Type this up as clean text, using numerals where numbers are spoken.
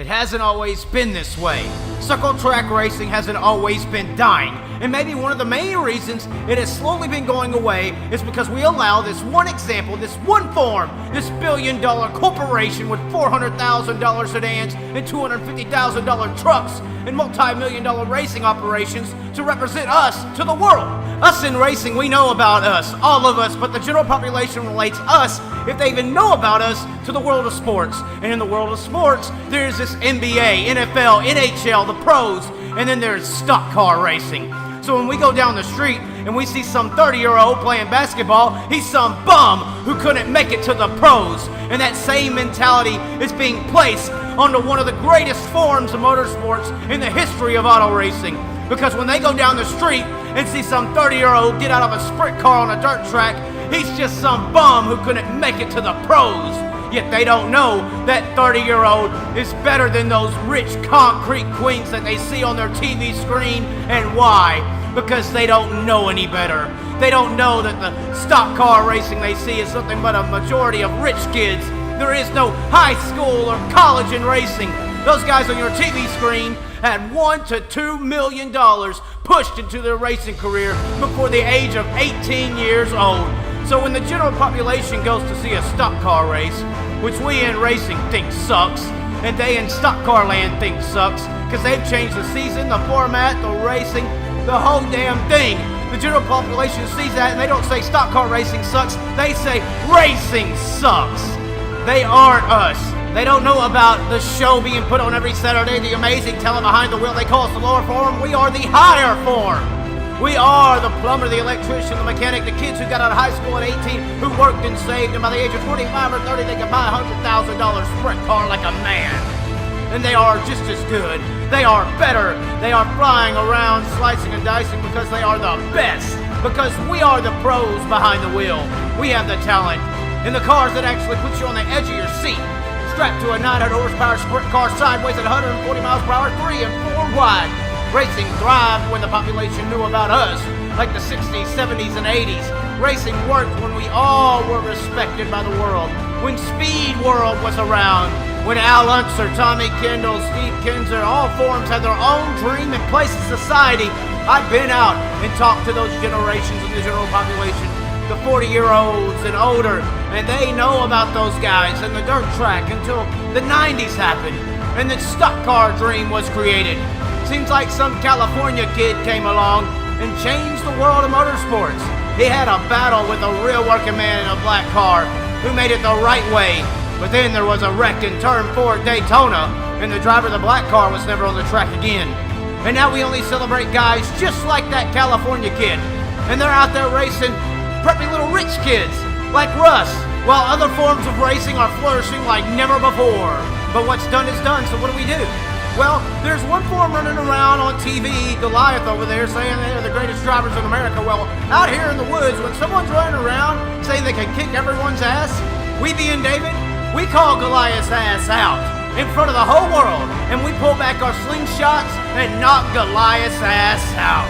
It hasn't always been this way. Circle track racing hasn't always been dying. And maybe one of the main reasons it has slowly been going away is because we allow this one example, this one form, this billion-dollar corporation with $400,000 sedans and $250,000 trucks and multi-million-dollar racing operations to represent us to the world. Us in racing, we know about us, all of us, but the general population relates us, if they even know about us, to the world of sports. And in the world of sports, there's this NBA, NFL, NHL, the pros, and then there's stock car racing. So when we go down the street and we see some 30-year-old playing basketball, he's some bum who couldn't make it to the pros. And that same mentality is being placed onto one of the greatest forms of motorsports in the history of auto racing. Because when they go down the street and see some 30-year-old get out of a sprint car on a dirt track, he's just some bum who couldn't make it to the pros. Yet they don't know that 30-year-old is better than those rich concrete queens that they see on their TV screen. And why? Because they don't know any better. They don't know that the stock car racing they see is something but a majority of rich kids. There is no high school or college in racing. Those guys on your TV screen had $1 to $2 million pushed into their racing career before the age of 18 years old. So when the general population goes to see a stock car race, which we in racing think sucks, and they in stock car land think sucks, because they've changed the season, the format, the racing, the whole damn thing. The general population sees that and they don't say stock car racing sucks, they say racing sucks. They aren't us. They don't know about the show being put on every Saturday, the amazing talent behind the wheel. They call us the lower form. We are the higher form. We are the plumber, the electrician, the mechanic, the kids who got out of high school at 18, who worked and saved, and by the age of 25 or 30, they can buy a $100,000 sprint car like a man. And they are just as good. They are better. They are flying around, slicing and dicing because they are the best. Because we are the pros behind the wheel. We have the talent. In the cars that actually put you on the edge of your seat, strapped to a 900 horsepower sprint car sideways at 140 miles per hour, 3 and 4 wide. Racing thrived when the population knew about us, like the 60s, 70s, and 80s. Racing worked when we all were respected by the world, when Speed World was around, when Al Unser, Tommy Kendall, Steve Kinzer, all forms had their own dream and place in society. I've been out and talked to those generations of the general population, the 40-year-olds and older, and they know about those guys and the dirt track until the 90s happened, and the stock car dream was created. Seems like some California kid came along and changed the world of motorsports. He had a battle with a real working man in a black car who made it the right way, but then there was a wreck in Turn 4 at Daytona, and the driver of the black car was never on the track again. And now we only celebrate guys just like that California kid, and they're out there racing preppy little rich kids like Russ, while other forms of racing are flourishing like never before. But what's done is done, so what do we do? Well, there's one form running around on TV, Goliath over there, saying they're the greatest drivers in America. Well, out here in the woods, when someone's running around saying they can kick everyone's ass, we being David, we call Goliath's ass out in front of the whole world, and we pull back our slingshots and knock Goliath's ass out.